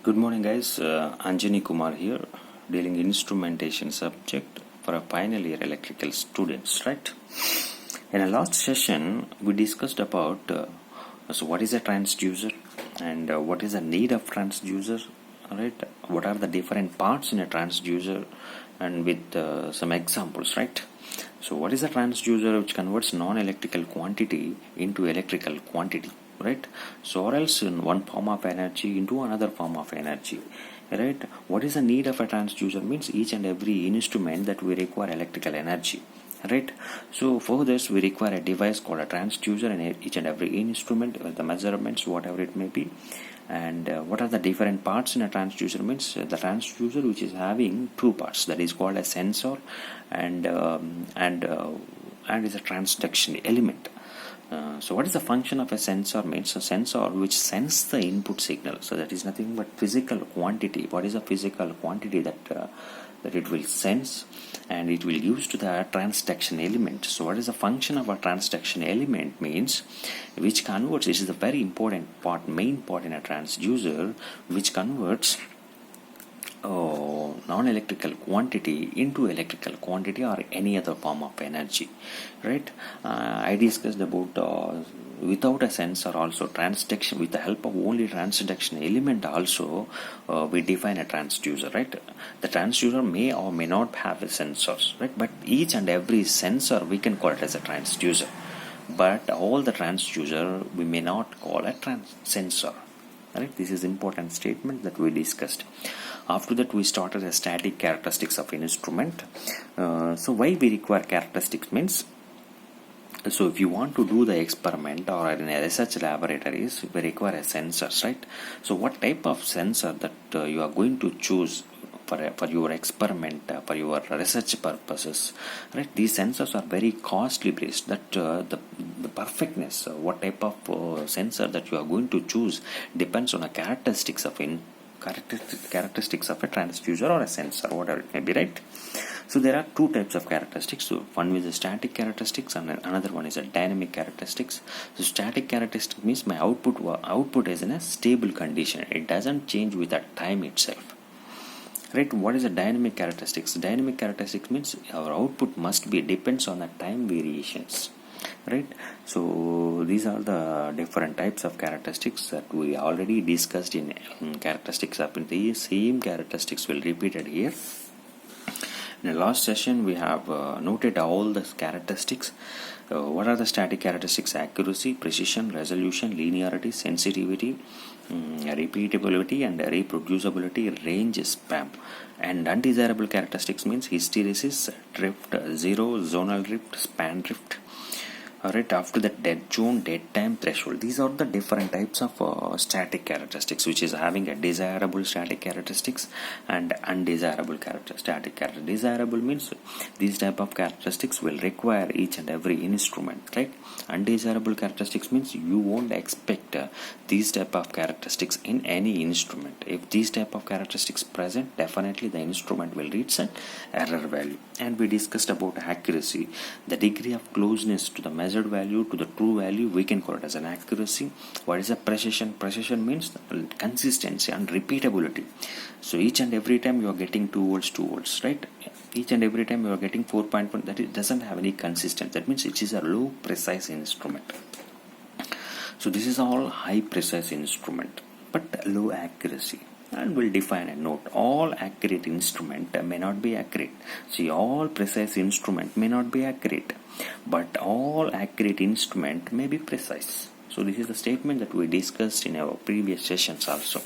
Good morning, guys. Anjani Kumar here, dealing instrumentation subject for a final year electrical students, right? In a last session, we discussed about so what is a transducer and what is the need of transducer, right? What are the different parts in a transducer, and with some examples, right? So, what is a transducer which converts non-electrical quantity into electrical quantity? Right, so or else in one form of energy into another form of energy, right? What is the need of a transducer means each and every instrument that we require electrical energy, right? So for this we require a device called a transducer in each and every instrument with the measurements whatever it may be. And what are the different parts in a transducer means the transducer which is having two parts, that is called a sensor and is a transduction element. So what is the function of a sensor means a sensor which sends the input signal. So that is nothing but physical quantity. What is a physical quantity that it will sense, and it will use to the transduction element. So what is the function of a transduction element means which converts, this is a very important part, main part in a transducer, which converts non-electrical quantity into electrical quantity or any other form of energy, right? I discussed about without a sensor also transduction, with the help of only transduction element also we define a transducer, right? The transducer may or may not have a sensors, right? But each and every sensor we can call it as a transducer, but all the transducer we may not call a sensor, right? This is important statement that we discussed. After that we started a static characteristics of an instrument. So why we require characteristics means, so if you want to do the experiment or in a research laboratories we require a sensors, right? So what type of sensor that you are going to choose for your experiment, for your research purposes, right? These sensors are very costly based, that the perfectness, what type of sensor that you are going to choose depends on the characteristics of a transducer or a sensor, whatever it may be, right? So there are two types of characteristics. So one is a static characteristics and another one is a dynamic characteristics. So static characteristic means my output is in a stable condition, it doesn't change with the time itself, right? What is a dynamic characteristics? Dynamic characteristics means our output must be depends on the time variations, right? So these are the different types of characteristics that we already discussed in characteristics up in the same characteristics will repeated here. In the last session we have noted all the characteristics. What are the static characteristics? Accuracy, precision, resolution, linearity, sensitivity, repeatability and reproducibility, range, span. And undesirable characteristics means hysteresis, drift, zero, zonal drift, span drift. Alright, after that dead zone, dead time, threshold. These are the different types of static characteristics, which is having a desirable static characteristics and undesirable static characteristics. Desirable means these type of characteristics will require each and every instrument, right? Undesirable characteristics means you won't expect these type of characteristics in any instrument. If these type of characteristics present, definitely the instrument will reach an error value. And we discussed about accuracy, the degree of closeness to the measured value to the true value, we can call it as an accuracy. What is a precision? Precision means consistency and repeatability. So each and every time you are getting 2 volts, right? Each and every time you are getting 4.1, that it doesn't have any consistency. That means it is a low precise instrument. So this is all high precise instrument but low accuracy. And we'll define a note. All accurate instrument may not be accurate. See, all precise instrument may not be accurate, but all accurate instrument may be precise. So this is the statement that we discussed in our previous sessions also.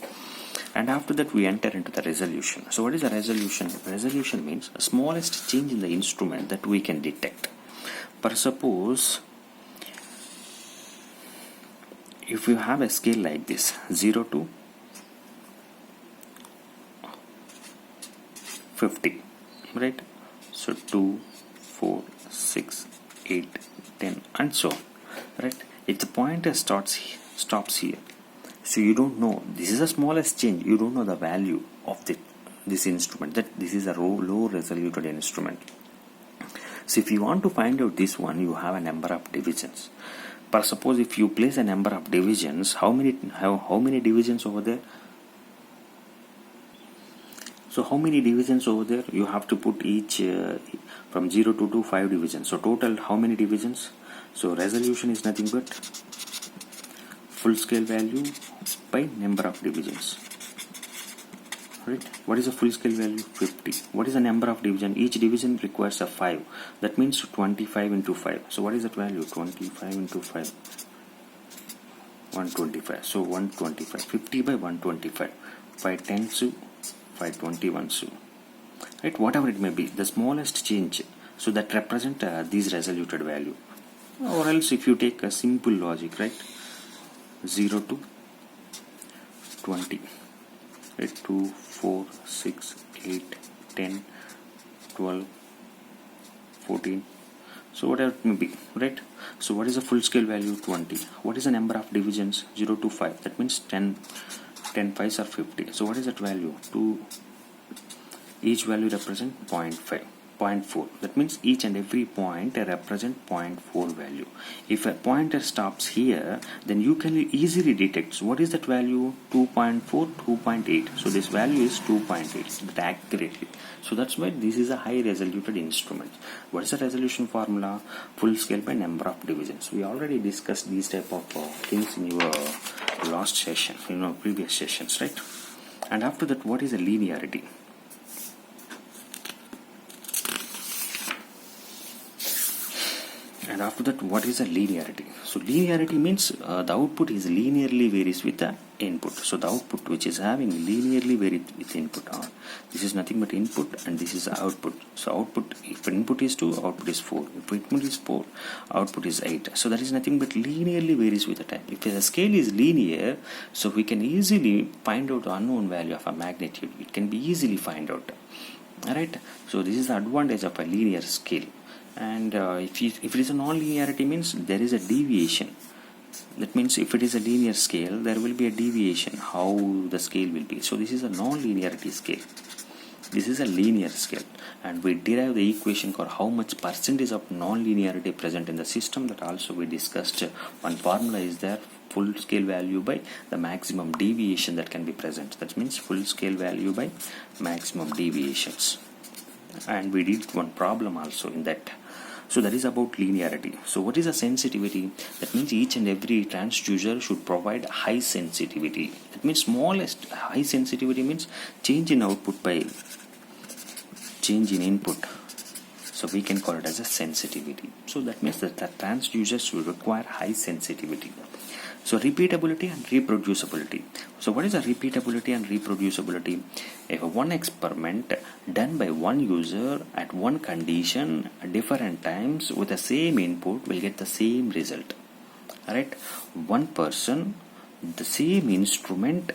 And after that we enter into the resolution. So what is a resolution? Resolution means the smallest change in the instrument that we can detect. For suppose if you have a scale like this, 0 to 50, right? So 2, 4, 6, 8, 10 and so on, right? If the pointer stops here, so you don't know, this is the smallest change, you don't know the value of this instrument, that this is a low resolution instrument. So if you want to find out this one, you have a number of divisions. But suppose if you place a number of divisions, how many divisions over there? So how many divisions over there? You have to put each from 0 to 2, 5 divisions. So total how many divisions? So resolution is nothing but full scale value by number of divisions. Right? What is the full scale value? 50. What is the number of division? Each division requires a 5. That means 25 into 5. So what is that value? 25 into 5. 125. So 125. 50 by 125. 5 tens to 521 so. Right? Whatever it may be. The smallest change. So that represent these resoluted value. Or else if you take a simple logic, right? 0 to 20. Right? 2, 4, 6, 8, 10, 12, 14. So whatever it may be, right? So what is the full scale value? 20. What is the number of divisions? 0 to 5. That means 10 5s are 50. So what is that value? 2. Each value represent 0.5. 0.4. That means each and every point represent 0.4 value. If a pointer stops here, then you can easily detect what is that value. 2.4, 2.8. So this value is 2.8, but accurately. So that's why this is a high resoluted instrument. What is the resolution formula? Full scale by number of divisions. We already discussed these type of things in your last session, previous sessions, right? And after that, what is a linearity? And after that, what is a linearity? So linearity means the output is linearly varies with the input. So the output which is having linearly varies with input. This is nothing but input and this is the output. So output, if input is 2, output is 4. If input is 4, output is 8. So that is nothing but linearly varies with the time. If the scale is linear, so we can easily find out the unknown value of a magnitude. It can be easily find out. Alright. So this is the advantage of a linear scale. And if it is a non-linearity means there is a deviation. That means if it is a linear scale, there will be a deviation how the scale will be. So this is a non-linearity scale. This is a linear scale, and we derive the equation for how much percentage of non-linearity present in the system. That also we discussed. One formula is there: full scale value by the maximum deviation that can be present. That means full scale value by maximum deviations. And we did one problem also in that. So that is about linearity. So what is a sensitivity? That means each and every transducer should provide high sensitivity. That means smallest. High sensitivity means change in output by change in input. So we can call it as a sensitivity. So that means that the transducers will require high sensitivity. So repeatability and reproducibility. So what is a repeatability and reproducibility? If one experiment done by one user at one condition different times with the same input will get the same result. Alright? One person, the same instrument,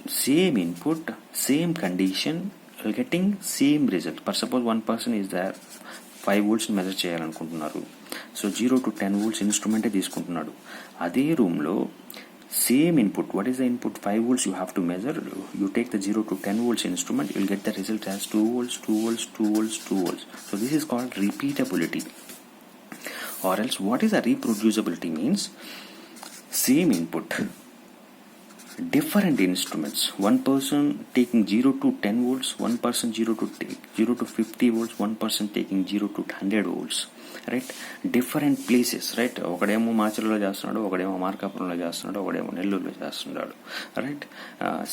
same input, same condition will getting same result. For suppose one person is there 5 volts measure చేయాలనుకుంటున్నారు. So 0 to 10 volts ఇన్స్ట్రుమెంటే తీసుకుంటున్నాడు. అదే రూమ్లో same input, what is the input? 5 volts you have to measure. You take the 0 to 10 volts instrument, you will get the result as 2 volts, 2 volts, 2 volts, 2 volts. So this is called repeatability. Or else what is a reproducibility means? Same input, different instruments. One person taking 0 to 10 volts, one person 0 to 50 volts, one person taking 0 to 100 volts. Right? Different places, right? ఒకడేమో మాచర్లో చేస్తున్నాడు, ఒకడేమో మార్కాపురంలో చేస్తున్నాడు, ఒకడేమో నెల్లూరులో చేస్తున్నాడు. Right?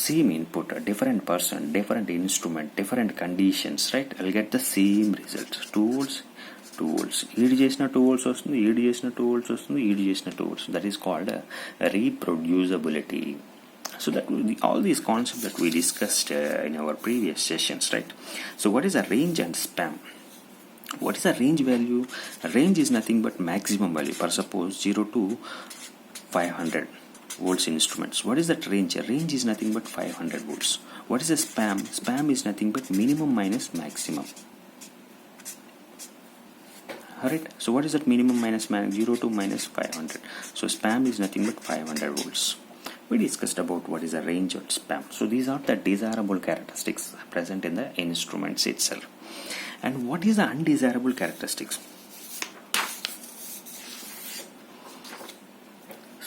Same input, different person, different instrument, different conditions. Right? I'll get the same result. 2 volts, 2 volts. ఈడు చేసిన 2 volts వస్తుంది, ఈడు చేసిన 2 volts వస్తుంది, ఈడు చేసిన 2 volts. That is called reproducibility. So that all these concepts that we discussed in our previous sessions, right? So what is a range and span? What is a range value? A range is nothing but maximum value. For suppose 0 to 500 volts instruments. What is that range? A range is nothing but 500 volts. What is a span? Span is nothing but minimum minus maximum. Alright. So what is that minimum minus 0 to minus 500? So span is nothing but 500 volts. We discussed about what is a range or span. So these are the desirable characteristics present in the instruments itself. And what is the undesirable characteristics?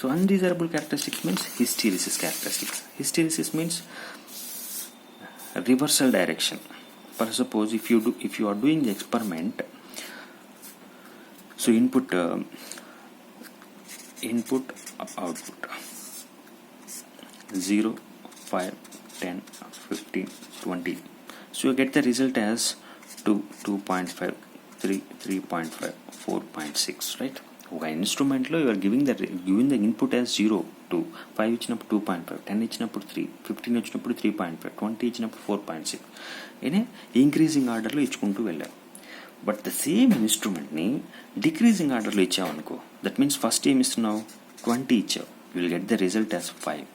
So undesirable characteristics means hysteresis characteristics. Hysteresis means reversal direction. For suppose if you are doing the experiment, so input output 0, 5, 10, 15, 20. So you get the result as 2, 2.5, 3, 3.5, 4.6, right? ఒక ఇన్స్ట్రుమెంట్లో you are giving the input as 0 2, 5 ఇచ్చినప్పుడు 2.5, 10 ఇచ్చినప్పుడు 3, 15 వచ్చినప్పుడు 3.5, 20 ఇచ్చినప్పుడు 4.6 ఇనే increasing ఆర్డర్లో ఇచ్చుకుంటూ వెళ్ళాం. బట్ ద సేమ్ ఇన్స్ట్రుమెంట్ని డిక్రీజింగ్ ఆర్డర్లో ఇచ్చామనుకో, దట్ మీన్స్ ఫస్ట్ ఏమి ఇస్తున్నావు, 20 ఇచ్చావు, you will get the result as 5,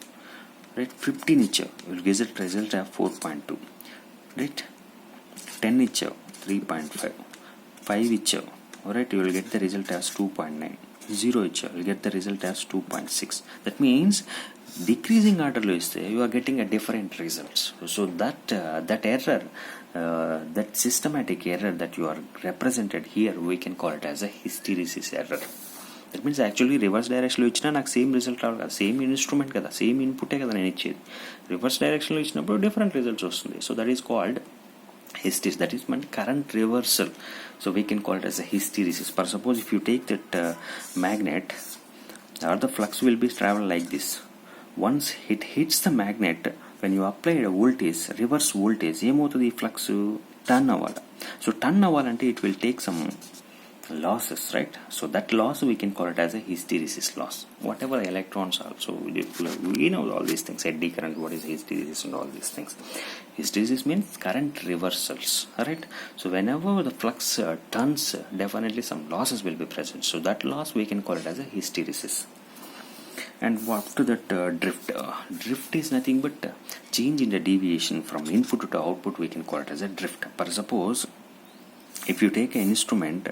right? 15 ఇచ్చావు, you will get the result as 4.2, right? 10 ఇచ్చావు, 3.5, 5 ఇచ్చావు, right, you will get the result as 2.9, 0 ఇచ్చావు, you will get the result as 2.6. that means decreasing order lo iste you are getting a different results. So that error, that systematic error that you are represented here, we can call it as a hysteresis error. That means actually reverse direction లో ఇచ్చినా నాకు same result రావాలి కదా, same instrument కదా, same ఇన్పుటే కదా నేను ఇచ్చేది. Reverse డైరెక్షన్లో ఇచ్చినప్పుడు డిఫరెంట్ రిజల్ట్స్ వస్తుంది. So that is called hysteresis. That is current reversal. So we can call it as a hysteresis. For suppose if you take that magnet, or the flux will be travel like this. Once it hits the magnet, when you apply a voltage, reverse voltage, ఏమవుతుంది, ఈ flux turn అవ్వాలి. So turn అవ్వాలంటే it will take some losses, right? So that loss we can call it as a hysteresis loss. Whatever electrons are, so we know all these things, eddy current, what is hysteresis and all these things. Hysteresis means current reversals, right? So whenever the flux turns, definitely some losses will be present. So that loss we can call it as a hysteresis. And after that drift is nothing but change in the deviation from input to output, we can call it as a drift. For suppose if you take an instrument,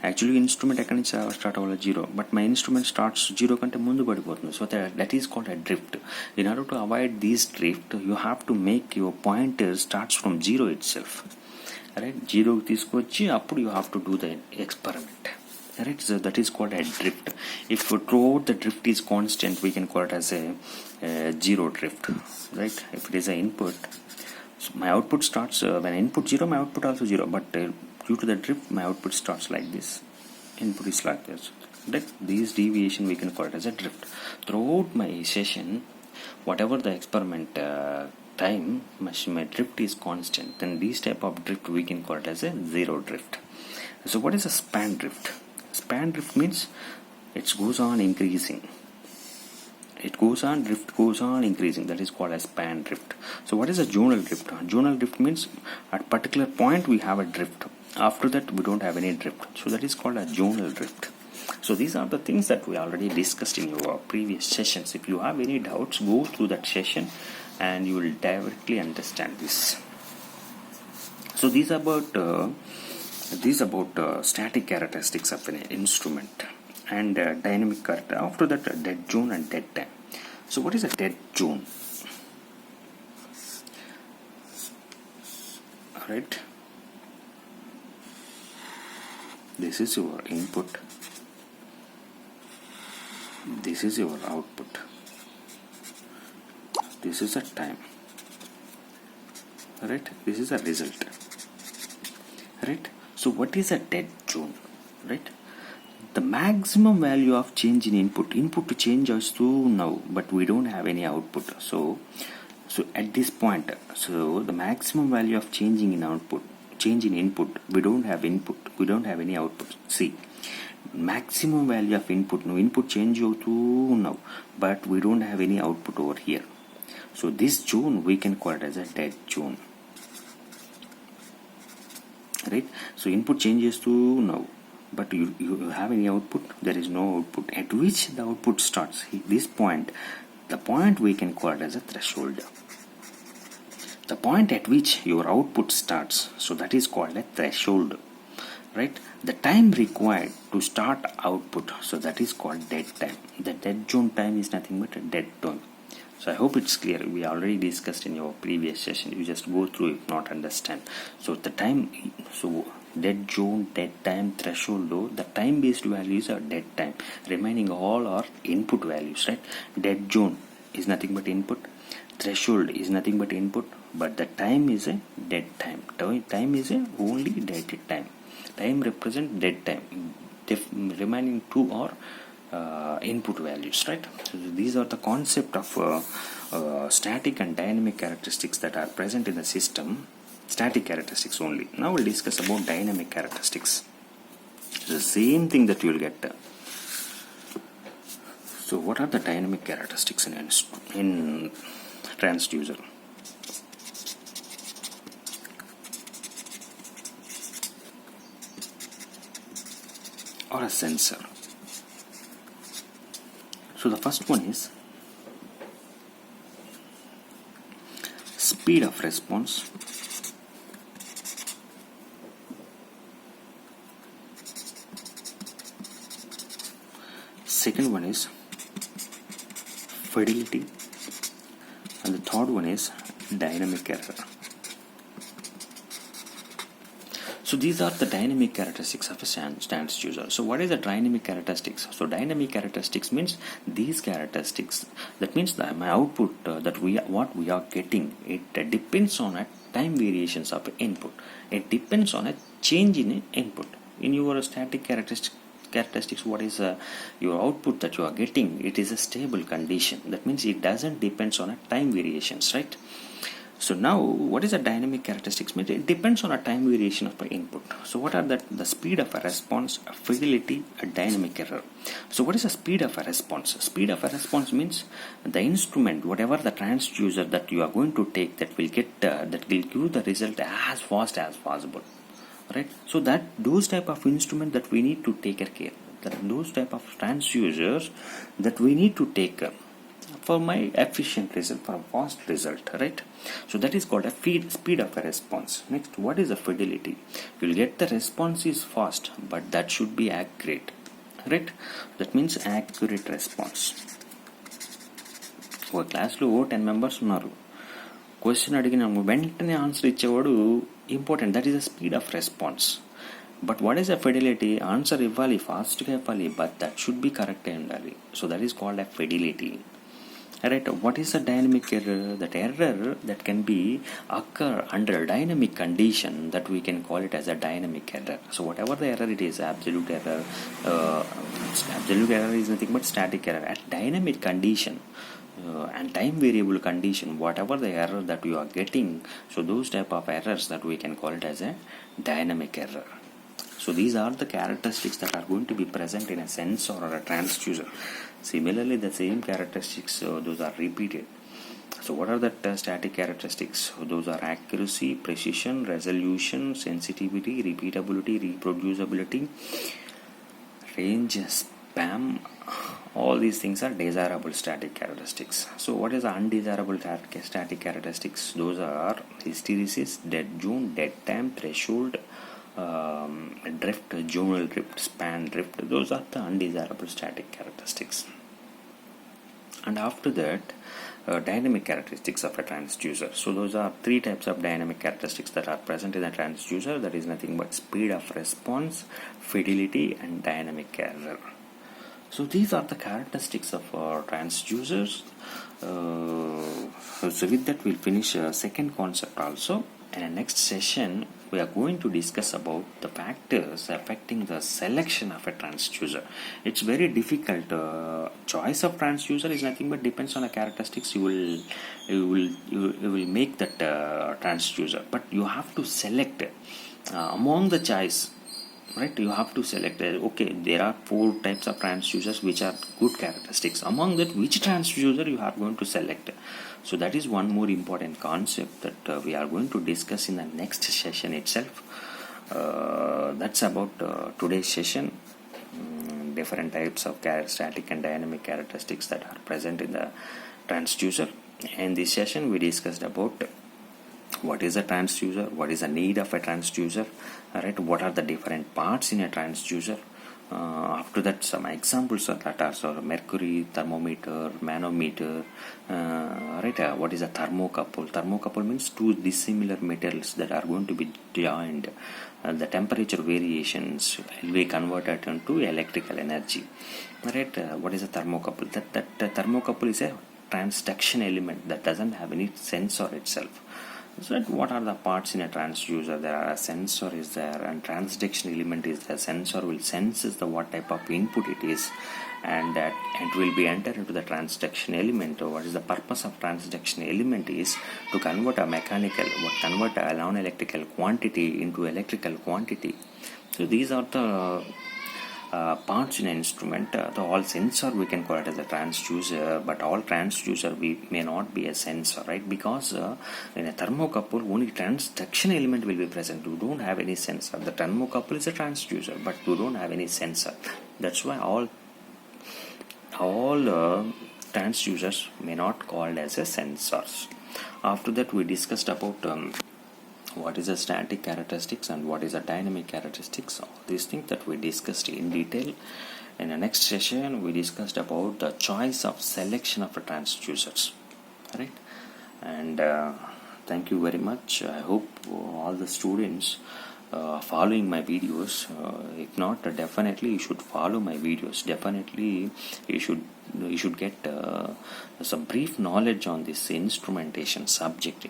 actually instrument ఎక్కడి నుంచి start అవ్వాలి, 0, but my instrument starts 0 కంటే ముందు పడిపోతుంది. So that is called a drift. In order to avoid these drift, you have to make your pointer starts from 0 it self, right? 0కి తీసుకొచ్చి అప్పుడు you have to do the experiment, right? So that is called a drift. If throughout the drift is constant, we can call it as a zero drift, right? If it is a input, my output starts when input 0, my output also 0, but due to the drift my output starts like this, input is like this, right? These deviation we can call it as a drift. Throughout my session, whatever the experiment time, my drift is constant, then this type of drift we can call it as a zero drift. So what is a span drift? Span drift means it goes on increasing, drift goes on increasing, that is called as span drift. So what is a zonal drift? Zonal drift means at particular point we have a drift, after that we don't have any drift, so that is called a zonal drift. So these are the things that we already discussed in your previous sessions. If you have any doubts, go through that session and you will directly understand this. So these about static characteristics of an instrument and dynamic character. After that, dead zone and dead time. So what is a dead zone? Alright, this is your input, this is your output, this is a time, right? This is a result, right? So what is a dead zone, right? The maximum value of change in input to change us to now, but we don't have any output. So at this point, so the maximum value of change in input, we don't have input, we don't have any output. See, maximum value of input, no input change to now, but we don't have any output over here. So this zone we can call it as a dead zone, right? So input changes to now, but you have any output, there is no output, at which the output starts. This point, the point we can call it as a threshold, the point at which your output starts, so that is called a threshold, right? The time required to start output, so that is called dead time. The dead zone time is nothing but a dead zone. So I hope it's clear. We already discussed in your previous session. You just go through if not understand. So the time, so dead zone, dead time, threshold, the time based values are dead time. Remaining all are input values, right? Dead zone is nothing but input. threshold is nothing but input, but the time is a dead time. Time is a only dead time. Time represents dead time. Remaining two are input values, right? So these are the concept of static and dynamic characteristics that are present in the system. Static characteristics only. Now we'll discuss about dynamic characteristics. It's the same thing that you will get. So what are the dynamic characteristics in transducer? Or a sensor. So the first one is speed of response. Second one is fidelity, and the third one is dynamic error. So these are the dynamic characteristics of a transducer. So what is the dynamic characteristics? So dynamic characteristics means these characteristics. That means that my output what we are getting, it depends on a time variations of input. It depends on a change in input. In your static characteristics, what is your output that you are getting? It is a stable condition. That means it doesn't depends on a time variations, right? So now what is a dynamic characteristics? Means it depends on a time variation of my input. So what are the speed of a response, a fidelity, a dynamic error. So what is the speed of a response? Speed of a response means the instrument, whatever the transducer that you are going to take, that will give the result as fast as possible. Right, so that those type of instrument that we need to take care, that those type of transducers that we need to take for my efficient result, for a fast result, right? So that is called a speed of a response. Next, what is the fidelity? You'll get the response is fast, but that should be accurate, right? That means accurate response. ఒక క్లాస్లో 10 members ఉన్నారు. Question అడిగిన వెంటనే answer ఇచ్చేవాడు important. That is the speed of response. But what is the fidelity? Answer ఇవ్వాలి, ఫాస్ట్గా ఇవ్వాలి, but that should be correct అయి ఉండాలి. So that is called a fidelity. Right, what is a dynamic error? That error that can be occur under a dynamic condition, that we can call it as a dynamic error. So whatever the error it is, absolute error is nothing but static error. At dynamic condition and time variable condition, whatever the error that you are getting, so those type of errors that we can call it as a dynamic error. So these are the characteristics that are going to be present in a sensor or a transducer. Similarly, the same characteristics, those are repeated. So what are the static characteristics? Those are accuracy, precision, resolution, sensitivity, repeatability, reproducibility, range, spam. All these things are desirable static characteristics. So what is the undesirable static characteristics? Those are hysteresis, deadzone, dead time, threshold, drift, zonal drift, span drift. Those are the undesirable static characteristics. And after that, dynamic characteristics of a transducer. So those are three types of dynamic characteristics that are present in a transducer. That is nothing but speed of response, fidelity, and dynamic error. So these are the characteristics of transducers. So with that, we'll finish second concept also. In the next session, we are going to discuss about the factors affecting the selection of a transducer. It's very difficult. Choice of transducer is nothing but depends on the characteristics you will make that transducer. But you have to select among the choice. Right, you have to select. Okay, there are 4 types of transducers which are good characteristics. Among that, which transducer you are going to select? So that is one more important concept that we are going to discuss in the next session itself. That's about today's session. Different types of static and dynamic characteristics that are present in the transducer. In this session, we discussed about what is a transducer, what is the need of a transducer, right? What are the different parts in a transducer? After that, some examples of that are so mercury, thermometer, manometer, right? What is a thermocouple? Thermocouple means 2 dissimilar metals that are going to be joined. The temperature variations will be converted into electrical energy, right? What is a thermocouple? That thermocouple is a transduction element that doesn't have any sensor itself. So that what are the parts in a transducer? There are a sensor is there, and transduction element is the sensor will senses the what type of input it is, and that it will be entered into the transduction element. What is the purpose of transduction element is to convert a convert a non-electrical quantity into electrical quantity. So these are the parts in an instrument. The all sensor we can call it as a transducer, but all transducer we may not be a sensor, right? Because in a thermocouple only transduction element will be present. You don't have any sensor. The thermocouple is a transducer, but you don't have any sensor. That's why all transducers may not called as a sensors. After that, we discussed about what is a static characteristics and what is a dynamic characteristics. All these things that we discussed in detail. In the next session, we discussed about the choice of selection of the transducers. Right? And thank you very much. I hope all the students following my videos. If not, definitely you should follow my videos. Definitely you should get some brief knowledge on this instrumentation subject,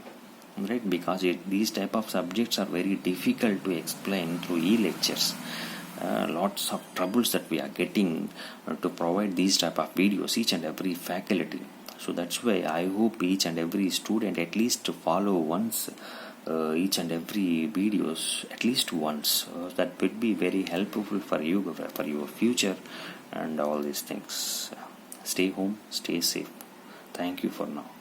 right? Because these type of subjects are very difficult to explain through e-lectures. Lots of troubles that we are getting to provide these type of videos, each and every faculty. So that's why I hope each and every student at least to follow once each and every videos at least once. That would be very helpful for you, for your future and all these things. Stay home, stay safe. Thank you for now.